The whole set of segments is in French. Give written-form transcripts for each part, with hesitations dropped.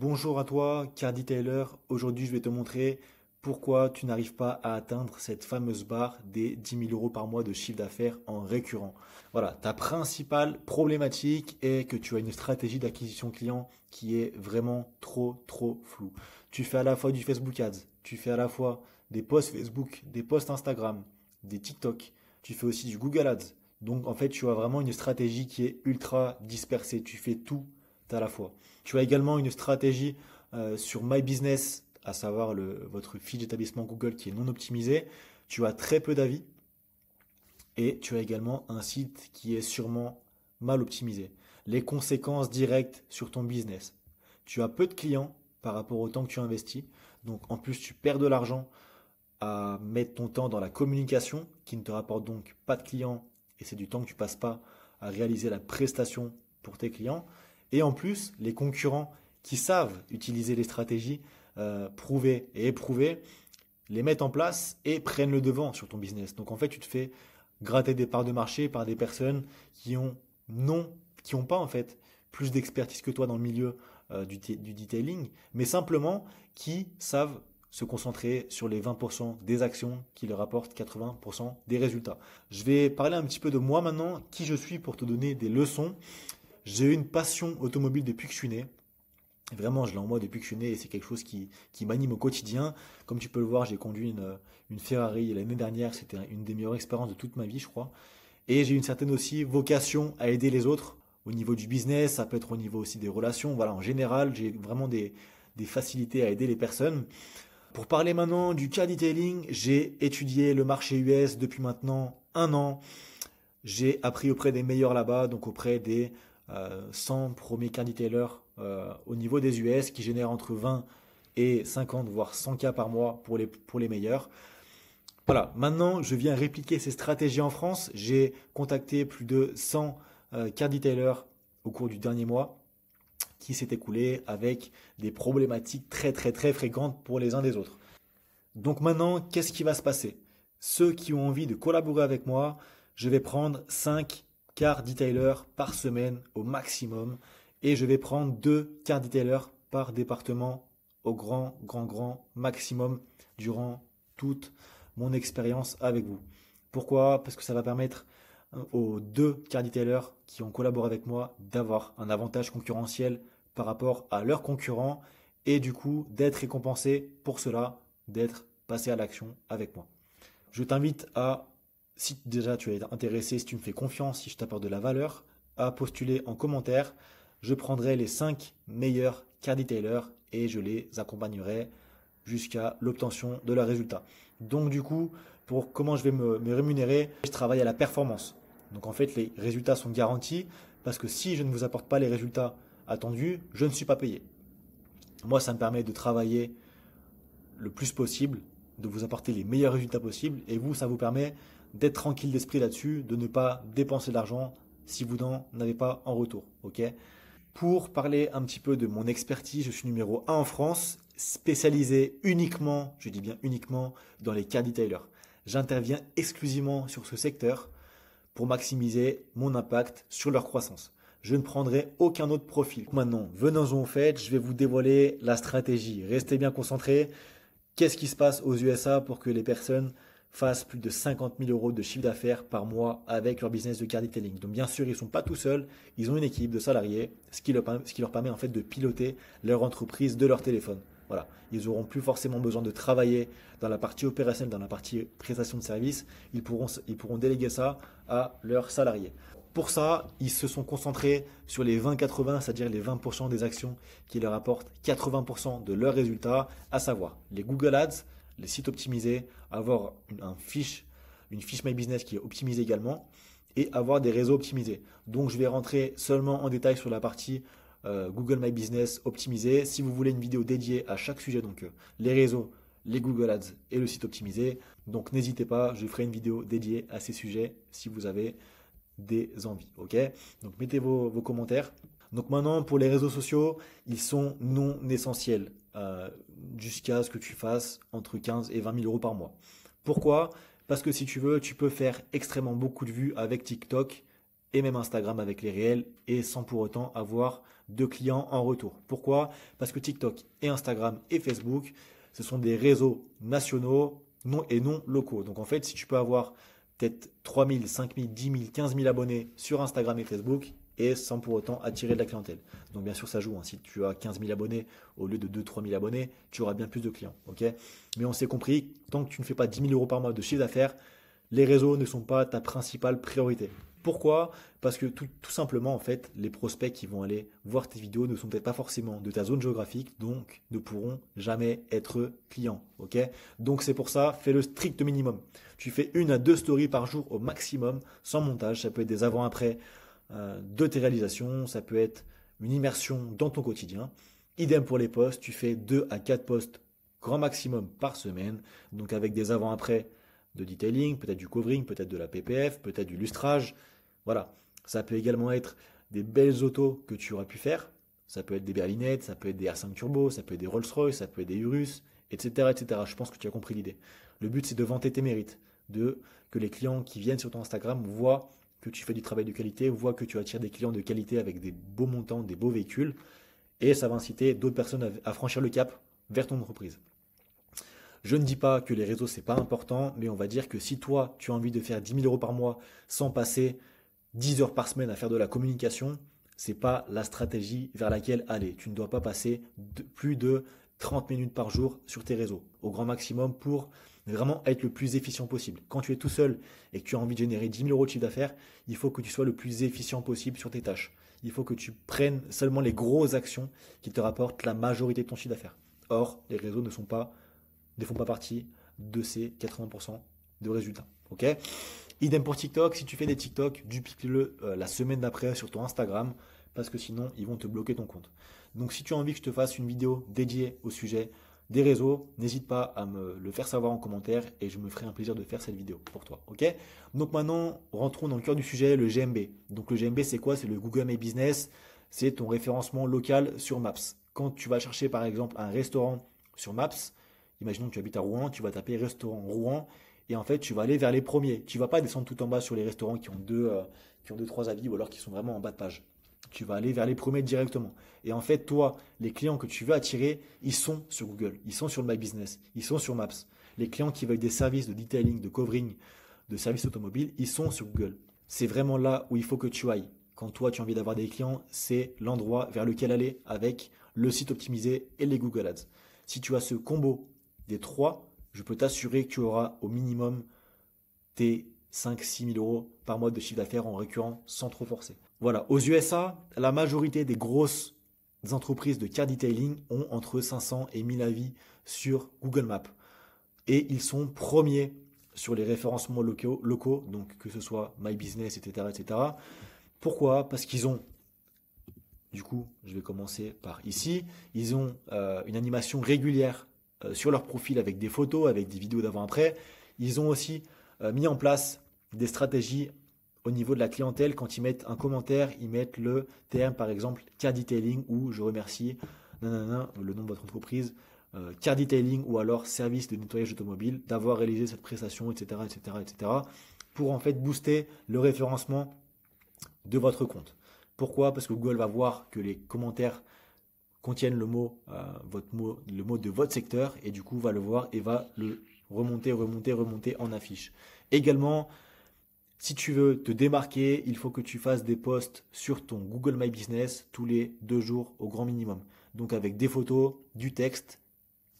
Bonjour à toi, Cardi Taylor. Aujourd'hui, je vais te montrer pourquoi tu n'arrives pas à atteindre cette fameuse barre des 10 000 € par mois de chiffre d'affaires en récurrent. Voilà, ta principale problématique est que tu as une stratégie d'acquisition client qui est vraiment trop floue. Tu fais à la fois du Facebook Ads, tu fais à la fois des posts Facebook, des posts Instagram, des TikTok, tu fais aussi du Google Ads. Donc en fait, tu as vraiment une stratégie qui est ultra dispersée. Tu fais tout à la fois. Tu as également une stratégie sur My Business, à savoir votre fiche d'établissement Google qui est non optimisée. Tu as très peu d'avis et tu as également un site qui est sûrement mal optimisé. Les conséquences directes sur ton business. Tu as peu de clients par rapport au temps que tu investis. Donc en plus, tu perds de l'argent à mettre ton temps dans la communication qui ne te rapporte donc pas de clients et c'est du temps que tu passes pas à réaliser la prestation pour tes clients. Et en plus, les concurrents qui savent utiliser les stratégies prouvées et éprouvées les mettent en place et prennent le devant sur ton business. Donc en fait, tu te fais gratter des parts de marché par des personnes qui ont non, qui n'ont pas en fait plus d'expertise que toi dans le milieu du detailing, mais simplement qui savent se concentrer sur les 20% des actions qui leur apportent 80% des résultats. Je vais parler un petit peu de moi maintenant, qui je suis pour te donner des leçons. J'ai eu une passion automobile depuis que je suis né. Vraiment, je l'ai en moi depuis que je suis né et c'est quelque chose qui m'anime au quotidien. Comme tu peux le voir, j'ai conduit une Ferrari l'année dernière. C'était une des meilleures expériences de toute ma vie, je crois. Et j'ai une certaine aussi vocation à aider les autres au niveau du business. Ça peut être au niveau aussi des relations. Voilà, en général, j'ai vraiment des facilités à aider les personnes. Pour parler maintenant du car detailing, j'ai étudié le marché US depuis maintenant un an. J'ai appris auprès des meilleurs là-bas, donc auprès des 100 premiers car detailers au niveau des US qui génèrent entre 20 et 50 voire 100 cas par mois pour les meilleurs. Voilà, maintenant je viens répliquer ces stratégies en France. J'ai contacté plus de 100 car detailers au cours du dernier mois qui s'est écoulé avec des problématiques très fréquentes pour les uns des autres. Donc maintenant, qu'est-ce qui va se passer? Ceux qui ont envie de collaborer avec moi, je vais prendre 5 car detailers par semaine au maximum et je vais prendre 2 car detailers par département au grand maximum durant toute mon expérience avec vous. Pourquoi? Parce que ça va permettre aux 2 car detailers qui ont collaboré avec moi d'avoir un avantage concurrentiel par rapport à leurs concurrents et du coup d'être récompensé pour cela, d'être passé à l'action avec moi. Je t'invite à, si déjà tu es intéressé, si tu me fais confiance, si je t'apporte de la valeur, à postuler en commentaire. Je prendrai les 5 meilleurs car detailers et je les accompagnerai jusqu'à l'obtention de leurs résultats. Donc du coup, pour comment je vais me rémunérer, je travaille à la performance. Donc en fait, les résultats sont garantis parce que si je ne vous apporte pas les résultats attendus, je ne suis pas payé. Moi, ça me permet de travailler le plus possible, de vous apporter les meilleurs résultats possibles et vous, ça vous permet d'être tranquille d'esprit là-dessus, de ne pas dépenser d'argent si vous n'en avez pas en retour. Ok? Pour parler un petit peu de mon expertise, je suis numéro 1 en France, spécialisé uniquement, je dis bien uniquement, dans les car detailers. J'interviens exclusivement sur ce secteur pour maximiser mon impact sur leur croissance. Je ne prendrai aucun autre profil. Maintenant, venons-en au fait, je vais vous dévoiler la stratégie. Restez bien concentrés. Qu'est-ce qui se passe aux USA pour que les personnes fassent plus de 50 000 € de chiffre d'affaires par mois avec leur business de car detailing? Donc bien sûr, ils ne sont pas tout seuls, ils ont une équipe de salariés, ce qui leur permet en fait de piloter leur entreprise de leur téléphone. Voilà, ils n'auront plus forcément besoin de travailler dans la partie opérationnelle, dans la partie prestation de service. Ils pourront déléguer ça à leurs salariés. Pour ça, ils se sont concentrés sur les 20-80, c'est-à-dire les 20% des actions qui leur apportent 80% de leurs résultats, à savoir les Google Ads, les sites optimisés, avoir une fiche My Business qui est optimisée également et avoir des réseaux optimisés. Donc, je vais rentrer seulement en détail sur la partie Google My Business optimisé. Si vous voulez une vidéo dédiée à chaque sujet, donc les réseaux, les Google Ads et le site optimisé, donc n'hésitez pas, je ferai une vidéo dédiée à ces sujets si vous avez des envies. Ok? Donc mettez vos commentaires. Donc maintenant, pour les réseaux sociaux, ils sont non essentiels jusqu'à ce que tu fasses entre 15 et 20 000 € par mois. Pourquoi? Parce que si tu veux, tu peux faire extrêmement beaucoup de vues avec TikTok et même Instagram avec les réels et sans pour autant avoir de clients en retour. Pourquoi? Parce que TikTok et Instagram et Facebook, ce sont des réseaux nationaux et non locaux. Donc en fait, si tu peux avoir peut-être 3 000, 5 000, 10 000, 15 000 abonnés sur Instagram et Facebook et sans pour autant attirer de la clientèle. Donc bien sûr, ça joue. Si tu as 15 000 abonnés au lieu de 2-3 000 abonnés, tu auras bien plus de clients. Mais on s'est compris, tant que tu ne fais pas 10 000 euros par mois de chiffre d'affaires, les réseaux ne sont pas ta principale priorité. Pourquoi? Parce que tout simplement, en fait, les prospects qui vont aller voir tes vidéos ne sont peut-être pas forcément de ta zone géographique, donc ne pourront jamais être clients. Donc c'est pour ça, fais le strict minimum. Tu fais 1 à 2 stories par jour au maximum, sans montage. Ça peut être des avant-après de tes réalisations, ça peut être une immersion dans ton quotidien. Idem pour les posts, tu fais 2 à 4 posts grand maximum par semaine, donc avec des avant-après de detailing, peut-être du covering, peut-être de la PPF, peut-être du lustrage. Voilà. Ça peut également être des belles autos que tu auras pu faire. Ça peut être des berlinettes, ça peut être des R5 Turbo, ça peut être des Rolls-Royce, ça peut être des Urus, etc., etc. Je pense que tu as compris l'idée. Le but, c'est de vanter tes mérites, que les clients qui viennent sur ton Instagram voient que tu fais du travail de qualité, voient que tu attires des clients de qualité avec des beaux montants, des beaux véhicules, et ça va inciter d'autres personnes à franchir le cap vers ton entreprise. Je ne dis pas que les réseaux, c'est pas important, mais on va dire que si toi, tu as envie de faire 10 000 euros par mois sans passer 10 heures par semaine à faire de la communication, c'est pas la stratégie vers laquelle aller. Tu ne dois pas passer plus de 30 minutes par jour sur tes réseaux, au grand maximum, pour vraiment être le plus efficient possible. Quand tu es tout seul et que tu as envie de générer 10 000 euros de chiffre d'affaires, il faut que tu sois le plus efficient possible sur tes tâches. Il faut que tu prennes seulement les grosses actions qui te rapportent la majorité de ton chiffre d'affaires. Or, les réseaux ne font pas partie de ces 80% de résultats. Idem pour TikTok, si tu fais des TikTok, duplique-le la semaine d'après sur ton Instagram, parce que sinon, ils vont te bloquer ton compte. Donc si tu as envie que je te fasse une vidéo dédiée au sujet des réseaux, n'hésite pas à me le faire savoir en commentaire et je me ferai un plaisir de faire cette vidéo pour toi. Donc maintenant, rentrons dans le cœur du sujet, le GMB. Donc le GMB, c'est quoi? C'est le Google My Business, c'est ton référencement local sur Maps. Quand tu vas chercher par exemple un restaurant sur Maps, imaginons que tu habites à Rouen, tu vas taper restaurant Rouen et en fait tu vas aller vers les premiers. Tu ne vas pas descendre tout en bas sur les restaurants qui ont deux, trois avis ou alors qui sont vraiment en bas de page. Tu vas aller vers les premiers directement. Et en fait, toi, les clients que tu veux attirer, ils sont sur Google, ils sont sur le My Business, ils sont sur Maps. Les clients qui veulent des services de detailing, de covering, de services automobiles, ils sont sur Google. C'est vraiment là où il faut que tu ailles. Quand toi, tu as envie d'avoir des clients, c'est l'endroit vers lequel aller avec le site optimisé et les Google Ads. Si tu as ce combo des trois, je peux t'assurer que tu auras au minimum tes 5-6 000 euros par mois de chiffre d'affaires en récurrent sans trop forcer. Voilà, aux USA, la majorité des grosses entreprises de car detailing ont entre 500 et 1000 avis sur Google Maps. Et ils sont premiers sur les référencements locaux, donc que ce soit My Business, etc. etc. Pourquoi? Parce qu'ils ont, du coup, je vais commencer par ici, ils ont une animation régulière sur leur profil avec des photos, avec des vidéos d'avant-après. Ils ont aussi mis en place des stratégies au niveau de la clientèle. Quand ils mettent un commentaire, ils mettent le terme, par exemple, car detailing ou je remercie le nom de votre entreprise, car detailing ou alors service de nettoyage automobile, d'avoir réalisé cette prestation, etc., etc., etc., pour en fait booster le référencement de votre compte. Pourquoi? Parce que Google va voir que les commentaires contiennent le mot de votre secteur et du coup va le voir et va le remonter en affiche. Également, si tu veux te démarquer, il faut que tu fasses des posts sur ton Google My Business tous les 2 jours au grand minimum. Donc avec des photos, du texte,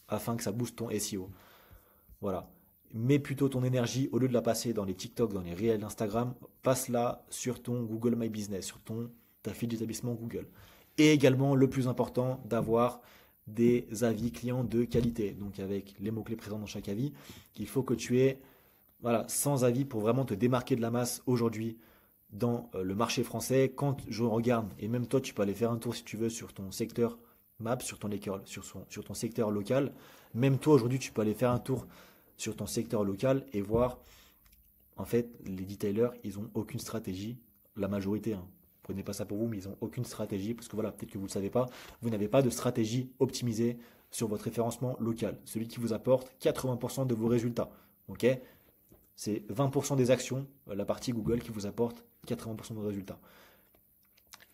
afin que ça booste ton SEO. Voilà. Mets plutôt ton énergie, au lieu de la passer dans les TikTok, dans les réels d'Instagram, passe-la sur ton Google My Business, sur ta fiche d'établissement Google. Et également, le plus important, d'avoir des avis clients de qualité. Donc avec les mots-clés présents dans chaque avis, il faut que tu aies 100 avis pour vraiment te démarquer de la masse aujourd'hui dans le marché français. Quand je regarde, et même toi tu peux aller faire un tour si tu veux sur ton secteur Maps, sur ton secteur local. Même toi aujourd'hui tu peux aller faire un tour sur ton secteur local et voir, en fait, les detailers, ils n'ont aucune stratégie, la majorité, prenez pas ça pour vous, mais ils n'ont aucune stratégie, parce que voilà, peut-être que vous ne le savez pas, vous n'avez pas de stratégie optimisée sur votre référencement local, celui qui vous apporte 80% de vos résultats. C'est 20% des actions, la partie Google qui vous apporte 80% de résultats.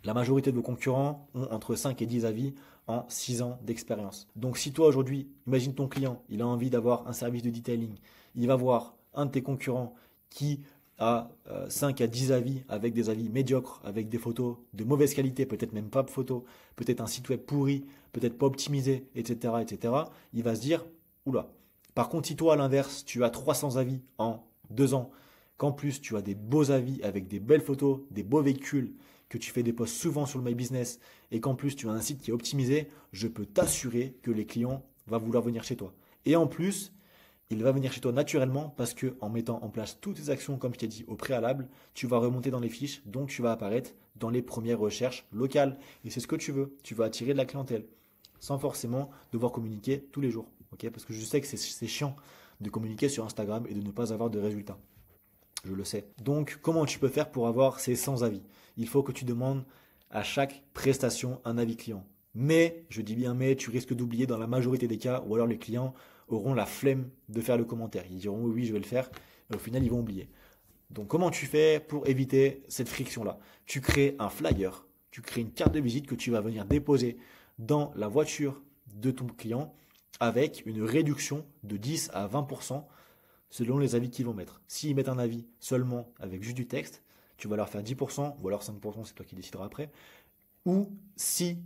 La majorité de vos concurrents ont entre 5 et 10 avis en 6 ans d'expérience. Donc si toi aujourd'hui, imagine ton client, il a envie d'avoir un service de detailing, il va voir un de tes concurrents qui a 5 à 10 avis avec des avis médiocres, avec des photos de mauvaise qualité, peut-être même pas de photos, peut-être un site web pourri, peut-être pas optimisé, etc., etc., il va se dire, oula. Par contre, si toi à l'inverse, tu as 300 avis en 2 ans, qu'en plus tu as des beaux avis avec des belles photos, des beaux véhicules, que tu fais des posts souvent sur le My Business et qu'en plus tu as un site qui est optimisé, je peux t'assurer que les clients vont vouloir venir chez toi. Et en plus, il va venir chez toi naturellement parce que en mettant en place toutes ces actions, comme je t'ai dit au préalable, tu vas remonter dans les fiches, donc tu vas apparaître dans les premières recherches locales. Et c'est ce que tu veux. Tu vas attirer de la clientèle sans forcément devoir communiquer tous les jours. Okay, parce que je sais que c'est chiant de communiquer sur Instagram et de ne pas avoir de résultats. Je le sais. Donc, comment tu peux faire pour avoir ces 100 avis? Il faut que tu demandes à chaque prestation un avis client. Mais, je dis bien mais, tu risques d'oublier dans la majorité des cas, ou alors les clients auront la flemme de faire le commentaire. Ils diront oui, oui, je vais le faire, et au final, ils vont oublier. Donc, comment tu fais pour éviter cette friction-là? Tu crées un flyer, tu crées une carte de visite que tu vas venir déposer dans la voiture de ton client avec une réduction de 10 à 20% selon les avis qu'ils vont mettre. S'ils mettent un avis seulement avec juste du texte, tu vas leur faire 10%, ou alors 5%, c'est toi qui décideras après. Ou si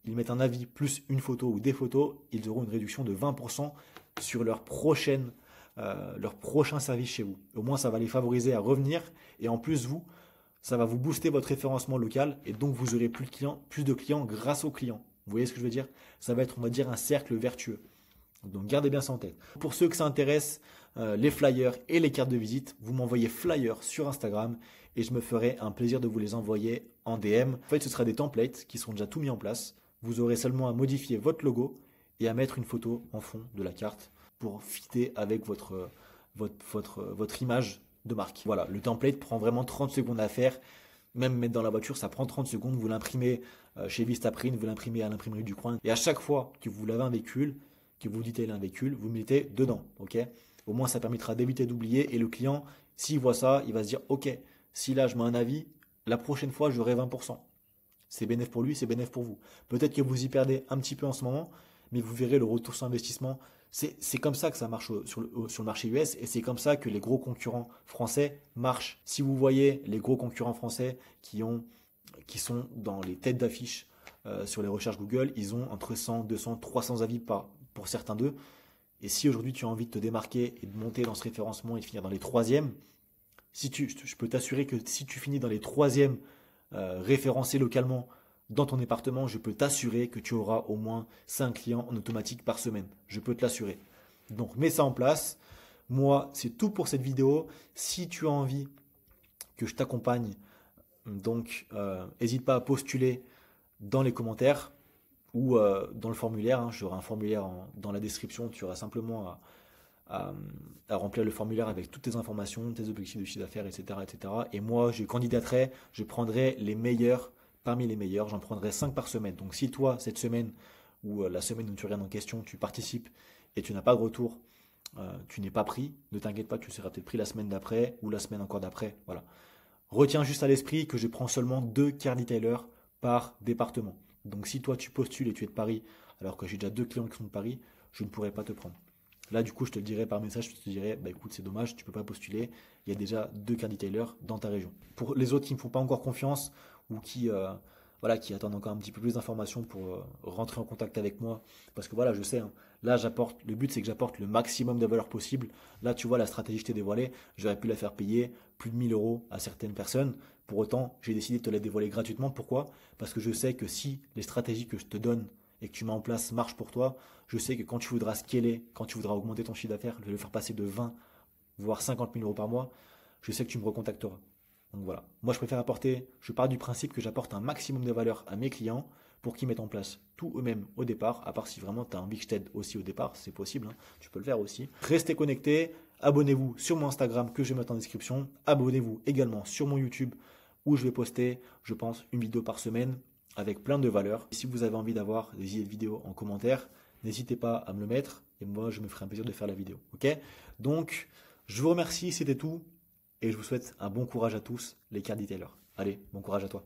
ils mettent un avis plus une photo ou des photos, ils auront une réduction de 20% sur leur prochain service chez vous. Au moins, ça va les favoriser à revenir. Et en plus, ça va vous booster votre référencement local. Et donc, vous aurez plus de clients grâce aux clients. Vous voyez ce que je veux dire? Ça va être, on va dire, un cercle vertueux. Donc gardez bien ça en tête. Pour ceux que ça intéresse, les flyers et les cartes de visite, vous m'envoyez flyers sur Instagram et je me ferai un plaisir de vous les envoyer en DM. En fait, ce sera des templates qui seront déjà tout mis en place. Vous aurez seulement à modifier votre logo et à mettre une photo en fond de la carte pour fitter avec votre image de marque. Voilà, le template prend vraiment 30 secondes à faire. Même mettre dans la voiture, ça prend 30 secondes. Vous l'imprimez chez Vistaprint, vous l'imprimez à l'imprimerie du coin. Et à chaque fois que vous lavez un véhicule, que vous détaillez un véhicule, vous mettez dedans. Ok? Au moins, ça permettra d'éviter d'oublier. Et le client, s'il voit ça, il va se dire, ok, si là je mets un avis, la prochaine fois, j'aurai 20%. C'est bénéf pour lui, c'est bénéf pour vous. Peut-être que vous y perdez un petit peu en ce moment, mais vous verrez le retour sur investissement. C'est comme ça que ça marche sur le marché US et c'est comme ça que les gros concurrents français marchent. Si vous voyez les gros concurrents français qui sont dans les têtes d'affiche sur les recherches Google, ils ont entre 100, 200, 300 avis pour certains d'eux. Et si aujourd'hui tu as envie de te démarquer et de monter dans ce référencement et de finir dans les troisièmes, je peux t'assurer que si tu finis dans les troisièmes référencés localement dans ton département, je peux t'assurer que tu auras au moins 5 clients en automatique par semaine. Je peux te l'assurer. Donc mets ça en place. Moi, c'est tout pour cette vidéo. Si tu as envie que je t'accompagne, donc n'hésite pas à postuler dans les commentaires ou dans le formulaire. Hein. J'aurai un formulaire dans la description. Tu auras simplement à remplir le formulaire avec toutes tes informations, tes objectifs de chiffre d'affaires, etc., etc. Et moi, je candidaterai, je prendrai les meilleurs parmi les meilleurs. J'en prendrai 5 par semaine. Donc si toi, cette semaine ou la semaine où tu regardes en question, tu participes et tu n'as pas de retour, tu n'es pas pris, ne t'inquiète pas, tu seras peut-être pris la semaine d'après ou la semaine encore d'après. Voilà. Retiens juste à l'esprit que je prends seulement 2 car detailers par département. Donc si toi tu postules et tu es de Paris, alors que j'ai déjà 2 clients qui sont de Paris, je ne pourrai pas te prendre. Là, du coup, je te le dirai par message, je te dirai, bah écoute, c'est dommage, tu ne peux pas postuler, il y a déjà 2 car detailers dans ta région. Pour les autres qui ne me font pas encore confiance ou qui attendent encore un petit peu plus d'informations pour rentrer en contact avec moi, parce que voilà, je sais, hein, là, le but c'est que j'apporte le maximum de valeur possible. Là, tu vois, la stratégie que je t'ai dévoilée, j'aurais pu la faire payer plus de 1000 euros à certaines personnes. Pour autant, j'ai décidé de te la dévoiler gratuitement. Pourquoi? Parce que je sais que si les stratégies que je te donne et que tu mets en place marchent pour toi, je sais que quand tu voudras scaler, quand tu voudras augmenter ton chiffre d'affaires, le faire passer de 20 voire 50 000 euros par mois, je sais que tu me recontacteras. Donc voilà, moi je pars du principe que j'apporte un maximum de valeur à mes clients pour qu'ils mettent en place tout eux-mêmes au départ, à part si vraiment tu as envie que je t'aide aussi au départ, c'est possible, hein, tu peux le faire aussi. Restez connectés, abonnez-vous sur mon Instagram que je vais mettre en description, abonnez-vous également sur mon YouTube où je vais poster, je pense, une vidéo par semaine avec plein de valeurs. Et si vous avez envie d'avoir des idées de vidéos en commentaire, n'hésitez pas à me le mettre et moi je me ferai un plaisir de faire la vidéo. Ok? Donc je vous remercie, c'était tout et je vous souhaite un bon courage à tous les car detailers. Allez, bon courage à toi.